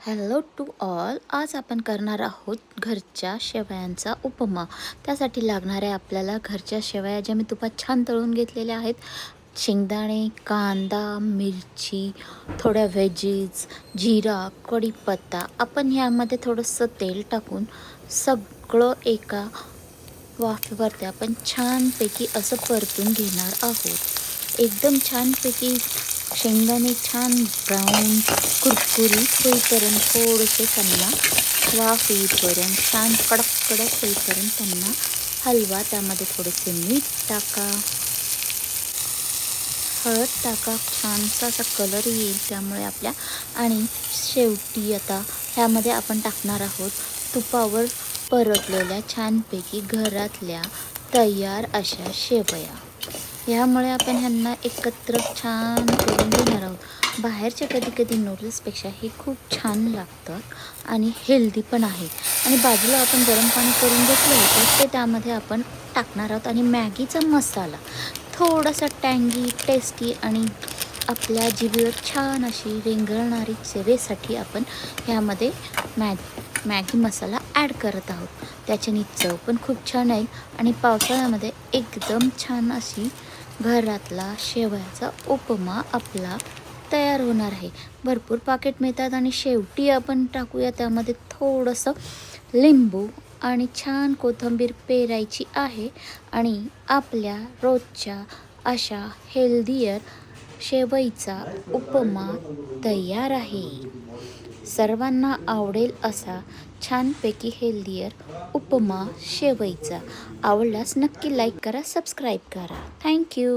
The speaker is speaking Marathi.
Hello to all. आज आपण करणार आहोत घरच्या शेवयांचा उपमा. त्यासाठी लागणाऱ्या आपल्याला घरच्या शेवया ज्या मी तुपात छान तळून घेतलेल्या आहेत. शेंगदाणे, कांदा, मिरची, थोड्या व्हेजीज, जिरा, कढीपत्ता. आपण ह्यामध्ये थोडंसं तेल टाकून सगळं एका वाफेवरती आपण छानपैकी असं परतून घेणार आहोत. एकदम छानपैकी शेंगदाणे छान ब्राऊन कुरकुरीत होईपर्यंत थोडेसे त्यांना वाफ येईपर्यंत छान कडक कडक होईपर्यंत त्यांना हलवा. त्यामध्ये थोडेसे मीठ टाका, हळद टाका, छानसा असा कलर येईल त्यामुळे आपल्या. आणि शेवटी आता ह्यामध्ये आपण टाकणार आहोत तुपावर परतलेल्या छानपैकी घरातल्या तयार अशा शेवया. ह्यामुळे आपण ह्यांना एकत्र छान करून घेणार आहोत. बाहेरच्या कधी नूडल्सपेक्षा हे खूप छान लागतात आणि हेल्दी पण आहे. आणि बाजूला आपण गरम पाणी करून घेतलं होतं ते त्यामध्ये आपण टाकणार आहोत. आणि मॅगीचा मसाला थोडासा टँगी टेस्टी आणि आपल्या जिभेवर छान अशी रेंगाळणारी चवेसाठी आपण ह्यामध्ये मॅगी मसाला ॲड करत आहोत. त्याच्याने चव पण खूप छान आहे आणि पावसाळ्यामध्ये एकदम छान अशी घरातला शेवयाचा उपमा आपला तयार होणार आहे. भरपूर पाकिट मिळतात. आणि शेवटी आपण टाकूया त्यामध्ये थोडंसं लिंबू आणि छान कोथिंबीर पेरायची आहे. आणि आपल्या रोजच्या अशा हेल्दियर शेवईचा उपमा तयार आहे. सर्वांना आवडेल असा छानपैकी हेल्दियर उपमा शेवईचा. आवडल्यास नक्की लाईक करा, सबस्क्राईब करा. थँक्यू.